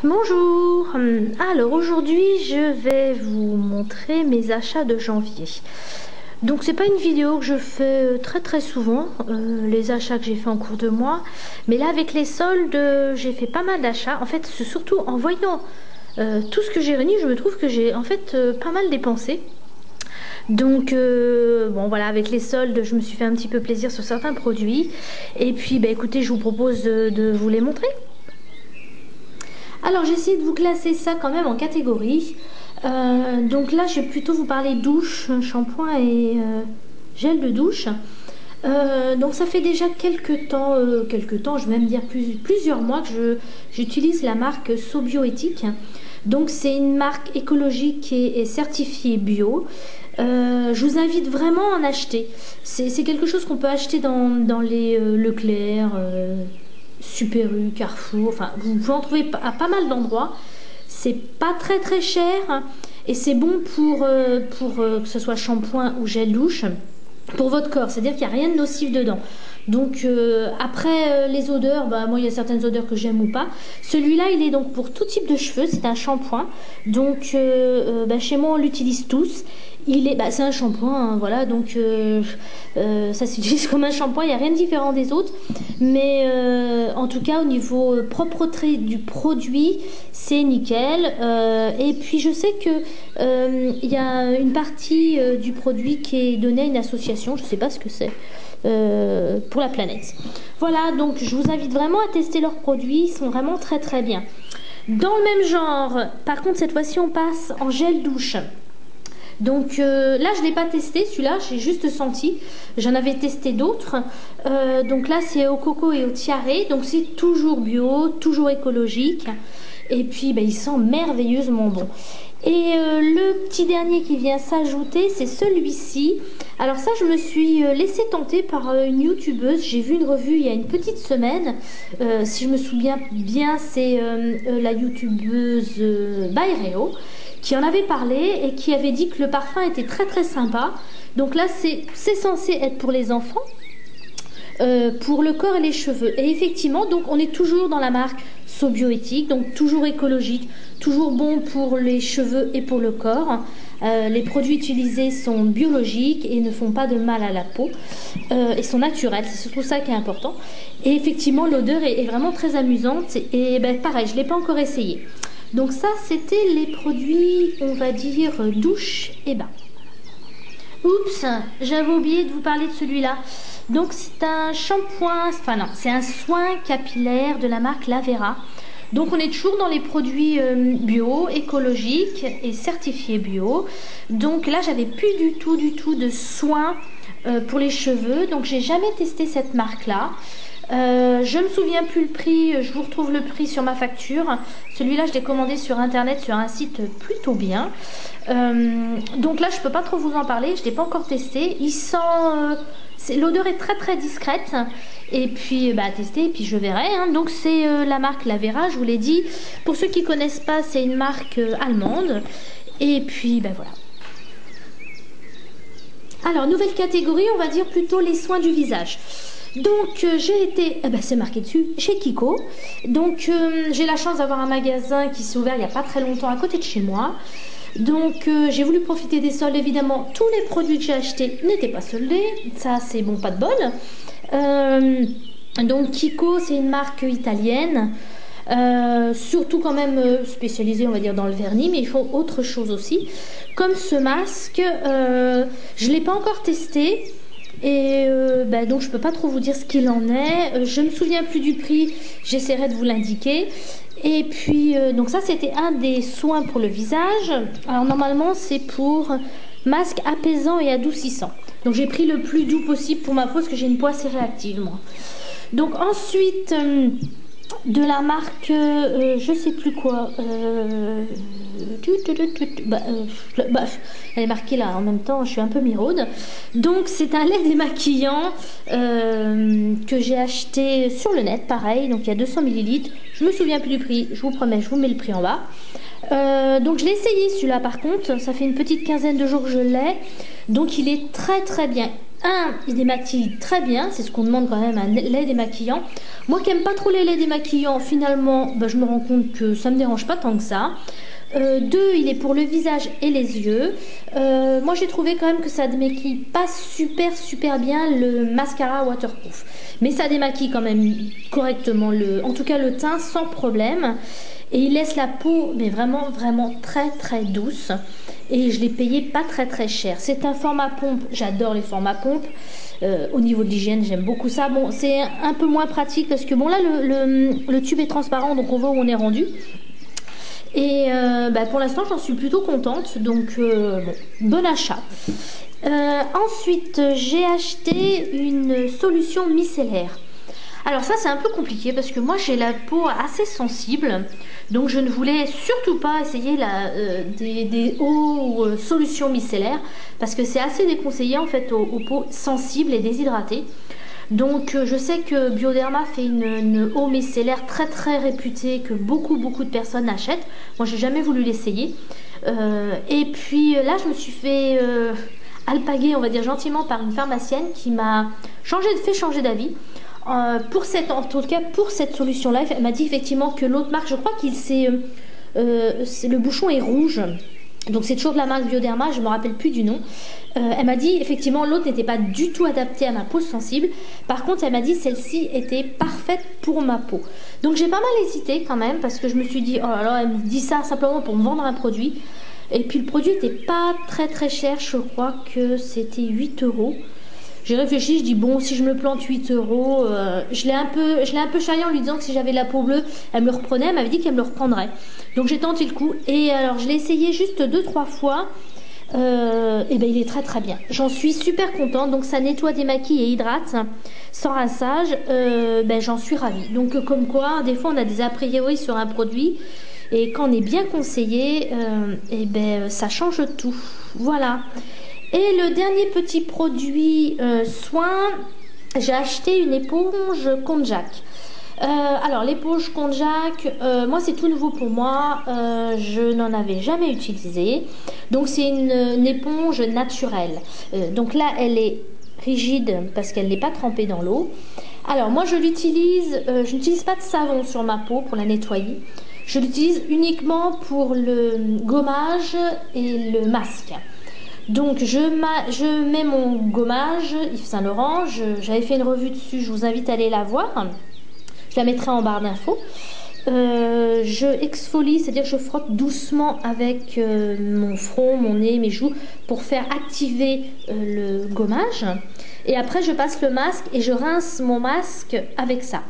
Bonjour, alors aujourd'hui je vais vous montrer mes achats de janvier. Donc c'est pas une vidéo que je fais très souvent, les achats que j'ai fait en cours de mois, mais là avec les soldes j'ai fait pas mal d'achats. En fait c'est surtout en voyant tout ce que j'ai réuni, je me trouve que j'ai en fait pas mal dépensé. Donc bon voilà, avec les soldes je me suis fait un petit peu plaisir sur certains produits, et puis bah écoutez, je vous propose de vous les montrer. Alors j'ai essayé de vous classer ça quand même en catégories. Donc là je vais plutôt vous parler douche, shampoing et gel de douche. Donc ça fait déjà quelques temps, je vais même dire plusieurs mois que j'utilise la marque Sobioéthique. Donc c'est une marque écologique et certifiée bio. Je vous invite vraiment à en acheter. C'est quelque chose qu'on peut acheter dans les Leclerc, Super U, Carrefour, enfin vous pouvez en trouver à pas mal d'endroits. C'est pas très cher et c'est bon pour que ce soit shampoing ou gel douche pour votre corps, c'est à dire qu'il n'y a rien de nocif dedans. Donc après les odeurs, bah, moi il y a certaines odeurs que j'aime ou pas. Celui-là il est donc pour tout type de cheveux, c'est un shampoing. Donc bah, chez moi on l'utilise tous. C'est un shampoing, hein, voilà, donc ça s'utilise comme un shampoing, il n'y a rien de différent des autres. Mais en tout cas au niveau propreté du produit, c'est nickel. Et puis je sais que il y a une partie du produit qui est donnée à une association, je ne sais pas ce que c'est. Pour la planète. Voilà, donc je vous invite vraiment à tester leurs produits, ils sont vraiment très bien. Dans le même genre, par contre cette fois-ci on passe en gel douche. Donc là je ne l'ai pas testé, celui-là j'ai juste senti, j'en avais testé d'autres. Donc là c'est au coco et au tiare, donc c'est toujours bio, toujours écologique. Et puis bah, il sent merveilleusement bon. Et le petit dernier qui vient s'ajouter, c'est celui-ci. Alors ça, je me suis laissé tenter par une youtubeuse. J'ai vu une revue il y a une petite semaine. Si je me souviens bien, c'est la youtubeuse Baireo qui en avait parlé et qui avait dit que le parfum était très sympa. Donc là, c'est censé être pour les enfants. Pour le corps et les cheveux. Et effectivement, donc on est toujours dans la marque Sobioéthique, donc toujours écologique, toujours bon pour les cheveux et pour le corps. Les produits utilisés sont biologiques et ne font pas de mal à la peau et sont naturels, c'est surtout ça qui est important. Et effectivement, l'odeur est vraiment très amusante et ben, pareil, je ne l'ai pas encore essayé. Donc ça, c'était les produits, on va dire, douche et bain. Oups, j'avais oublié de vous parler de celui-là. Donc c'est un shampoing, enfin non, c'est un soin capillaire de la marque Lavera. Donc on est toujours dans les produits bio, écologiques et certifiés bio. Donc là j'avais plus du tout de soins pour les cheveux. Donc j'ai jamais testé cette marque-là. Je me souviens plus le prix, je vous retrouve le prix sur ma facture. Celui-là je l'ai commandé sur internet sur un site plutôt bien. Donc là je peux pas trop vous en parler, je l'ai pas encore testé. Il sent, l'odeur est très discrète. Et puis bah tester et puis je verrai hein. Donc c'est la marque Lavera, je vous l'ai dit. Pour ceux qui connaissent pas, c'est une marque allemande. Et puis bah voilà. Alors nouvelle catégorie, on va dire plutôt les soins du visage. Donc j'ai été, c'est marqué dessus, chez Kiko. Donc j'ai la chance d'avoir un magasin qui s'est ouvert il n'y a pas très longtemps à côté de chez moi. Donc j'ai voulu profiter des soldes. Évidemment tous les produits que j'ai achetés n'étaient pas soldés. Ça c'est bon, pas de bol. Donc Kiko c'est une marque italienne. Surtout quand même spécialisée on va dire dans le vernis, mais ils font autre chose aussi. Comme ce masque, je ne l'ai pas encore testé. Et donc je peux pas trop vous dire ce qu'il en est. Je me souviens plus du prix, j'essaierai de vous l'indiquer. Et puis donc ça c'était un des soins pour le visage. Alors normalement c'est pour masque apaisant et adoucissant. Donc j'ai pris le plus doux possible pour ma peau parce que j'ai une peau assez réactive moi. Donc ensuite de la marque je sais plus quoi, elle est marquée là en même temps, je suis un peu miraude. Donc c'est un lait démaquillant que j'ai acheté sur le net, pareil, donc il y a 200 ml. Je me souviens plus du prix, je vous promets, je vous mets le prix en bas. Donc je l'ai essayé celui-là par contre, ça fait une petite quinzaine de jours que je l'ai. Donc il est très bien. Il démaquille très bien, c'est ce qu'on demande quand même, un lait démaquillant. Moi qui n'aime pas trop les laits démaquillants, finalement, je me rends compte que ça me dérange pas tant que ça. 2, il est pour le visage et les yeux. Moi j'ai trouvé quand même que ça démaquille pas super bien le mascara waterproof. Mais ça démaquille quand même correctement, en tout cas le teint sans problème. Et il laisse la peau mais vraiment très douce. Et je l'ai payé pas très cher. C'est un format pompe, j'adore les formats pompe. Au niveau de l'hygiène, j'aime beaucoup ça. Bon, c'est un peu moins pratique parce que bon là le tube est transparent, donc on voit où on est rendu. Et pour l'instant j'en suis plutôt contente, donc bon achat. Ensuite j'ai acheté une solution micellaire. Alors ça c'est un peu compliqué parce que moi j'ai la peau assez sensible, donc je ne voulais surtout pas essayer des solutions micellaires parce que c'est assez déconseillé en fait aux peaux sensibles et déshydratées. Donc je sais que Bioderma fait une eau micellaire très réputée que beaucoup de personnes achètent. Moi j'ai jamais voulu l'essayer. Et puis là je me suis fait alpaguer, on va dire gentiment, par une pharmacienne qui m'a fait changer d'avis. En tout cas pour cette solution là, elle m'a dit effectivement que l'autre marque, je crois le bouchon est rouge. Donc c'est toujours de la marque Bioderma, je ne me rappelle plus du nom. Elle m'a dit effectivement l'autre n'était pas du tout adaptée à ma peau sensible. Par contre elle m'a dit celle-ci était parfaite pour ma peau. Donc j'ai pas mal hésité quand même parce que je me suis dit oh là là, elle me dit ça simplement pour me vendre un produit. Et puis le produit n'était pas très cher, je crois que c'était 8 €. J'ai réfléchi, je dis bon, si je me plante 8 €, je l'ai un peu charrié en lui disant que si j'avais la peau bleue, elle me le reprenait, elle m'avait dit qu'elle me le reprendrait. Donc j'ai tenté le coup et alors je l'ai essayé juste 2-3 fois. Et il est très bien. J'en suis super contente. Donc ça nettoie, démaquille et hydrate sans rinçage. J'en suis ravie. Donc comme quoi, des fois on a des a priori sur un produit et quand on est bien conseillé, ça change tout. Voilà. Et le dernier petit produit soin, j'ai acheté une éponge Konjac. Alors l'éponge Konjac, moi c'est tout nouveau pour moi, je n'en avais jamais utilisé. Donc c'est une éponge naturelle. Donc là elle est rigide parce qu'elle n'est pas trempée dans l'eau. Alors moi je n'utilise pas de savon sur ma peau pour la nettoyer. Je l'utilise uniquement pour le gommage et le masque. Donc je mets mon gommage Yves Saint Laurent, j'avais fait une revue dessus, je vous invite à aller la voir. Je la mettrai en barre d'infos. Je exfolie, c'est-à-dire je frotte doucement avec mon front, mon nez, mes joues pour faire activer le gommage. Et après je passe le masque et je rince mon masque avec ça.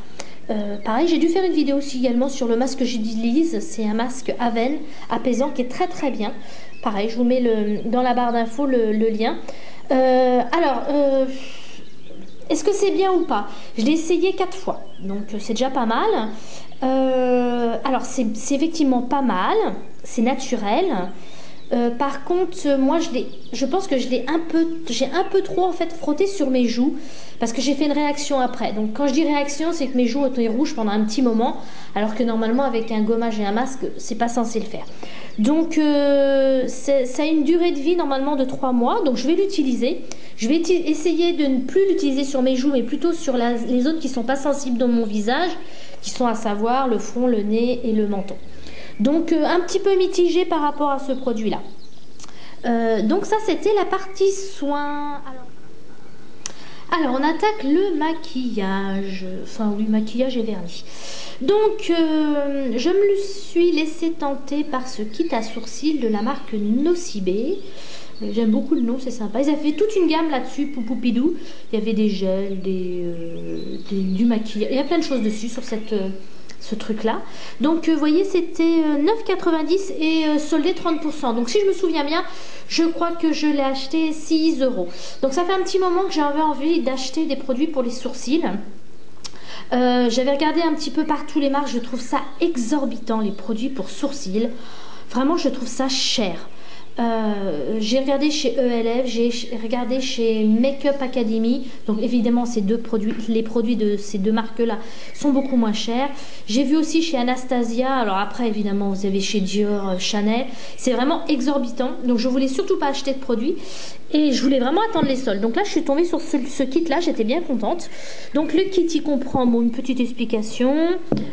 Pareil, j'ai dû faire une vidéo aussi également sur le masque que j'utilise. C'est un masque Aven apaisant qui est très bien. Pareil, je vous mets dans la barre d'infos le lien. Est-ce que c'est bien ou pas? Je l'ai essayé 4 fois, donc c'est déjà pas mal. Alors c'est effectivement pas mal, c'est naturel. Par contre, moi je pense que j'ai un peu trop en fait frotté sur mes joues parce que j'ai fait une réaction après. Donc quand je dis réaction, c'est que mes joues étaient rouges pendant un petit moment, alors que normalement avec un gommage et un masque, c'est pas censé le faire. Donc ça a une durée de vie normalement de 3 mois, donc je vais l'utiliser. Je vais essayer de ne plus l'utiliser sur mes joues, mais plutôt sur les zones qui sont pas sensibles dans mon visage, qui sont à savoir le front, le nez et le menton. Donc un petit peu mitigé par rapport à ce produit-là. Donc ça c'était la partie soins. Alors on attaque le maquillage. Enfin oui, maquillage et vernis. Donc je me suis laissé tenter par ce kit à sourcils de la marque Nocibé. J'aime beaucoup le nom, c'est sympa. Ils avaient fait toute une gamme là-dessus, Poupoupidou. Il y avait des gels, du maquillage. Il y a plein de choses dessus sur ce truc-là. Donc, vous voyez, c'était 9,90 et soldé 30%. Donc, si je me souviens bien, je crois que je l'ai acheté 6 €. Donc, ça fait un petit moment que j'avais envie d'acheter des produits pour les sourcils. J'avais regardé un petit peu partout les marques. Je trouve ça exorbitant, les produits pour sourcils. Vraiment, je trouve ça cher. J'ai regardé chez ELF, j'ai regardé chez Makeup Academy. Donc évidemment, ces deux produits, les produits de ces deux marques-là sont beaucoup moins chers. J'ai vu aussi chez Anastasia. Alors après, évidemment, vous avez chez Dior, Chanel. C'est vraiment exorbitant. Donc je voulais surtout pas acheter de produits. Et je voulais vraiment attendre les soldes. Donc là, je suis tombée sur ce kit-là. J'étais bien contente. Donc le kit, il comprend une petite explication.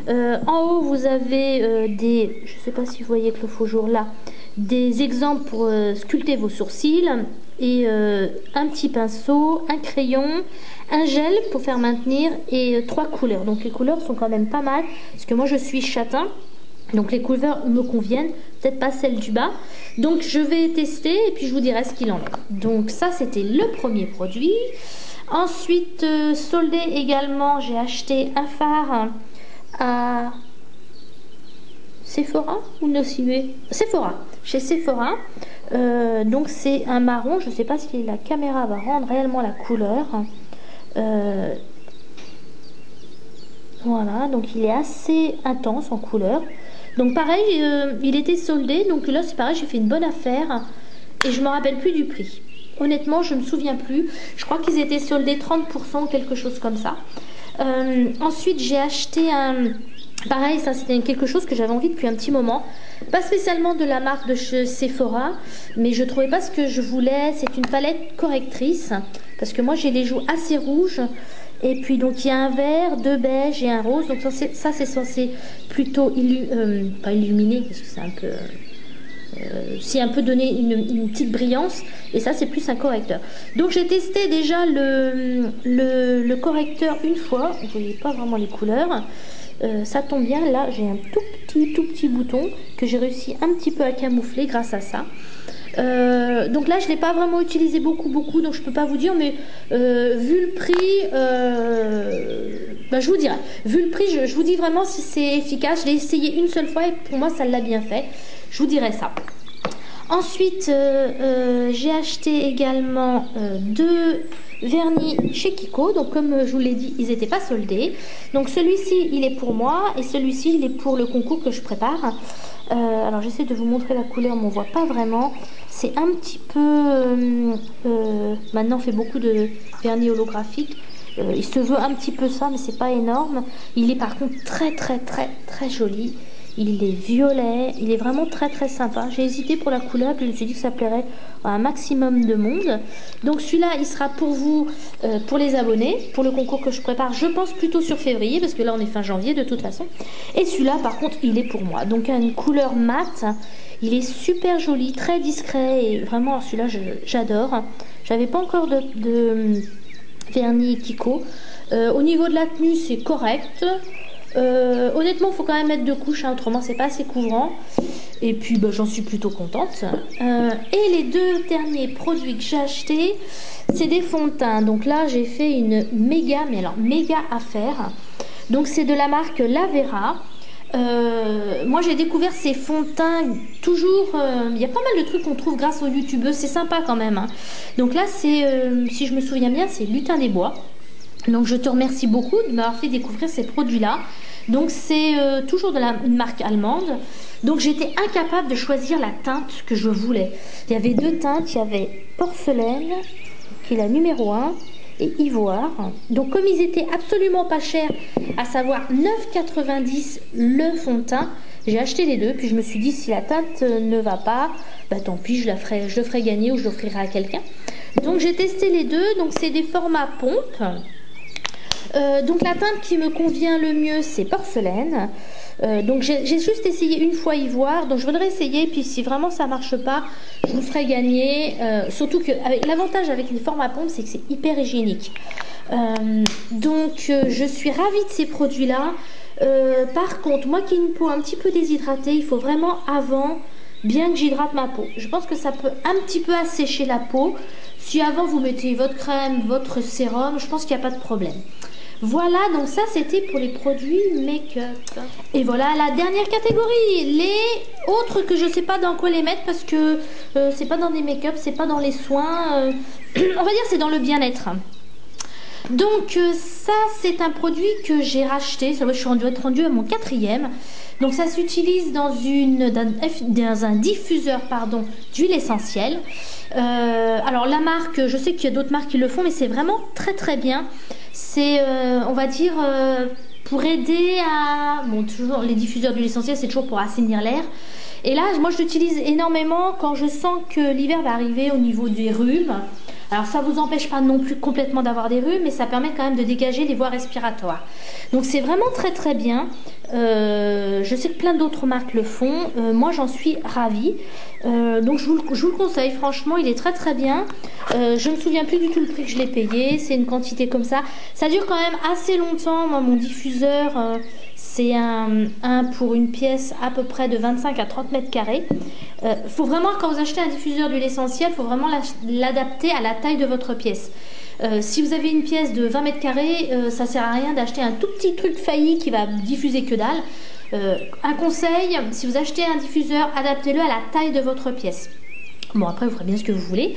En haut, vous avez des... Je sais pas si vous voyez avec le faux jour là. Des exemples pour sculpter vos sourcils et un petit pinceau, un crayon, un gel pour faire maintenir et 3 couleurs. Donc les couleurs sont quand même pas mal parce que moi je suis châtain, donc les couleurs me conviennent, peut-être pas celles du bas. Donc je vais tester et puis je vous dirai ce qu'il en est. Donc ça c'était le premier produit. Ensuite soldé également, j'ai acheté un fard à Sephora ou Nocive? Sephora, chez Sephora. Donc c'est un marron, je ne sais pas si la caméra va rendre réellement la couleur. Voilà, donc il est assez intense en couleur. Donc pareil, il était soldé, donc là c'est pareil, j'ai fait une bonne affaire et je me rappelle plus du prix. Honnêtement, je me souviens plus. Je crois qu'ils étaient soldés 30%, quelque chose comme ça. Ensuite, j'ai acheté un... Pareil, ça c'était quelque chose que j'avais envie depuis un petit moment. Pas spécialement de la marque de chez Sephora, mais je trouvais pas ce que je voulais. C'est une palette correctrice, parce que moi j'ai les joues assez rouges. Et puis donc il y a un vert, 2 beiges et un rose. Donc ça c'est censé plutôt pas illuminer, parce que c'est un peu... c'est un peu donner une petite brillance, et ça c'est plus un correcteur. Donc j'ai testé déjà le correcteur une fois. Vous voyez pas vraiment les couleurs. Ça tombe bien, là j'ai un tout petit bouton que j'ai réussi un petit peu à camoufler grâce à ça. Donc là je l'ai pas vraiment utilisé beaucoup, donc je peux pas vous dire, mais vu le prix, je vous dirai. Vu le prix, je vous dis vraiment si c'est efficace. Je l'ai essayé une seule fois et pour moi ça l'a bien fait. Je vous dirai ça. Ensuite, j'ai acheté également 2 vernis chez Kiko. Donc comme je vous l'ai dit, ils n'étaient pas soldés. Donc celui-ci, il est pour moi et celui-ci, il est pour le concours que je prépare. Alors j'essaie de vous montrer la couleur, mais on ne voit pas vraiment. C'est un petit peu... maintenant, on fait beaucoup de vernis holographique. Il se veut un petit peu ça, mais c'est pas énorme. Il est par contre très joli. Il est violet, il est vraiment très sympa. J'ai hésité pour la couleur, puis je me suis dit que ça plairait à un maximum de monde. Donc celui-là, il sera pour vous, pour les abonnés, pour le concours que je prépare. Je pense plutôt sur février, parce que là on est fin janvier de toute façon. Et celui-là, par contre, il est pour moi. Donc une couleur mate, il est super joli, très discret, et vraiment celui-là, j'adore. J'avais pas encore de vernis Kiko. Au niveau de la tenue, c'est correct. Honnêtement, il faut quand même mettre 2 couches, hein, autrement c'est pas assez couvrant. Et puis j'en suis plutôt contente. Et les 2 derniers produits que j'ai achetés, c'est des fonds de teint. Donc là j'ai fait une méga affaire. Donc c'est de la marque Lavera. Moi j'ai découvert ces fonds de teint toujours, il y a pas mal de trucs qu'on trouve grâce aux youtubeuses, c'est sympa quand même, hein. Donc là c'est, si je me souviens bien, c'est Lutin des Bois. Donc je te remercie beaucoup de m'avoir fait découvrir ces produits-là. Donc c'est toujours de une marque allemande. Donc j'étais incapable de choisir la teinte que je voulais. Il y avait 2 teintes, il y avait porcelaine, qui est la numéro 1, et ivoire. Donc comme ils étaient absolument pas chers, à savoir 9,90 le fond de teint, j'ai acheté les 2. Puis je me suis dit, si la teinte ne va pas, tant pis, je le ferai gagner ou je l'offrirai à quelqu'un. Donc j'ai testé les 2. Donc c'est des formats pompe. Donc la teinte qui me convient le mieux, c'est porcelaine. Donc j'ai juste essayé une fois ivoire, donc je voudrais essayer, puis si vraiment ça marche pas, je vous ferai gagner. Surtout que l'avantage avec les formats pompe, c'est que c'est hyper hygiénique. Donc je suis ravie de ces produits là. Par contre, moi qui ai une peau un petit peu déshydratée, il faut vraiment avant bien que j'hydrate ma peau. Je pense que ça peut un petit peu assécher la peau. Si avant vous mettez votre crème, votre sérum, je pense qu'il n'y a pas de problème. Voilà, donc ça c'était pour les produits make-up. Et voilà la dernière catégorie, les autres que je sais pas dans quoi les mettre, parce que c'est pas dans des make-up, c'est pas dans les soins, on va dire c'est dans le bien-être. Donc ça c'est un produit que j'ai racheté, ça, je suis rendue à mon 4e. Donc ça s'utilise dans un diffuseur pardon, d'huile essentielle. Alors la marque, je sais qu'il y a d'autres marques qui le font, mais c'est vraiment très très bien. C'est on va dire pour aider à... Bon, toujours les diffuseurs d'huile essentielle, c'est toujours pour assainir l'air. Et là, moi je l'utilise énormément quand je sens que l'hiver va arriver au niveau des rhumes. Alors ça ne vous empêche pas non plus complètement d'avoir des rhumes, mais ça permet quand même de dégager les voies respiratoires. Donc c'est vraiment très très bien. Je sais que plein d'autres marques le font. Moi j'en suis ravie. Donc je vous le conseille, franchement il est très très bien. Je ne me souviens plus du tout le prix que je l'ai payé. C'est une quantité comme ça. Ça dure quand même assez longtemps. Moi mon diffuseur... c'est un pour une pièce à peu près de 25 à 30 mètres carrés. Faut vraiment, quand vous achetez un diffuseur d'huile essentielle, il faut vraiment l'adapter à la taille de votre pièce. Si vous avez une pièce de 20 mètres carrés, ça ne sert à rien d'acheter un tout petit truc failli qui va diffuser que dalle. Un conseil, si vous achetez un diffuseur, adaptez-le à la taille de votre pièce. Bon, après vous ferez bien ce que vous voulez.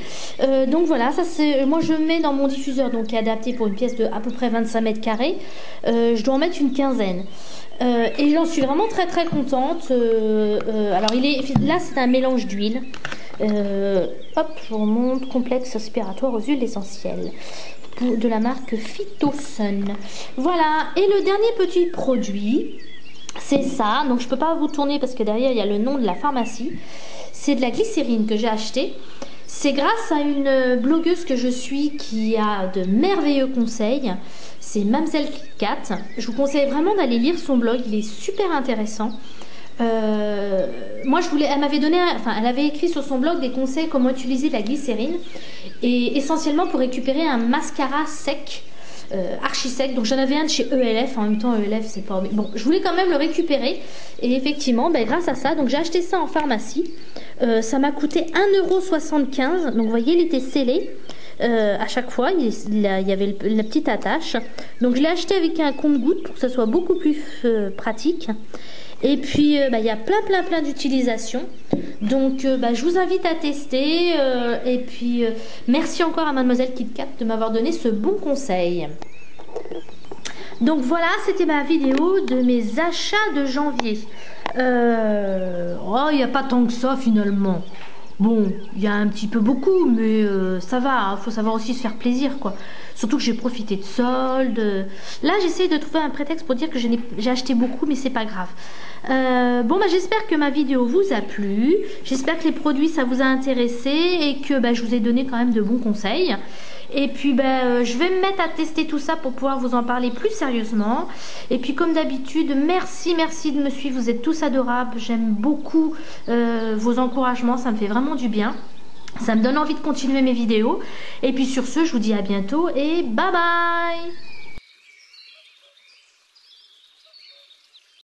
Donc voilà, ça c'est, moi je mets dans mon diffuseur, donc qui est adapté pour une pièce de à peu près 25 mètres carrés. Je dois en mettre une quinzaine. Et j'en suis vraiment très très contente. Alors là c'est un mélange d'huile. Hop, je vous remonte, complexe respiratoire aux huiles essentielles de la marque Phytosun. Voilà, et le dernier petit produit, c'est ça. Donc je peux pas vous tourner parce que derrière il y a le nom de la pharmacie. C'est de la glycérine que j'ai acheté. C'est grâce à une blogueuse que je suis qui a de merveilleux conseils. C'est Mamzelle KitKat. Je vous conseille vraiment d'aller lire son blog. Il est super intéressant. Moi, elle m'avait donné, elle avait écrit sur son blog des conseils comment utiliser de la glycérine et essentiellement pour récupérer un mascara sec. Archi sec, donc j'en avais un de chez ELF. En même temps ELF c'est pas bon, je voulais quand même le récupérer et effectivement grâce à ça, donc j'ai acheté ça en pharmacie. Ça m'a coûté 1,75 €. Donc vous voyez, il était scellé à chaque fois, il y avait la petite attache. Donc je l'ai acheté avec un compte-gouttes pour que ça soit beaucoup plus pratique. Et puis il y a plein d'utilisations. Donc je vous invite à tester. Et puis merci encore à Mademoiselle KitKat de m'avoir donné ce bon conseil. Donc voilà, c'était ma vidéo de mes achats de janvier. Oh, il n'y a pas tant que ça finalement. Bon, il y a un petit peu beaucoup, mais ça va, hein, faut savoir aussi se faire plaisir, quoi. Surtout que j'ai profité de soldes. Là, j'essaie de trouver un prétexte pour dire que j'ai acheté beaucoup, mais c'est pas grave. Bon, j'espère que ma vidéo vous a plu. J'espère que les produits, ça vous a intéressé et que je vous ai donné quand même de bons conseils. Et puis je vais me mettre à tester tout ça pour pouvoir vous en parler plus sérieusement. Et puis comme d'habitude, merci de me suivre, vous êtes tous adorables. J'aime beaucoup vos encouragements, ça me fait vraiment du bien. Ça me donne envie de continuer mes vidéos. Et puis sur ce, je vous dis à bientôt et bye bye.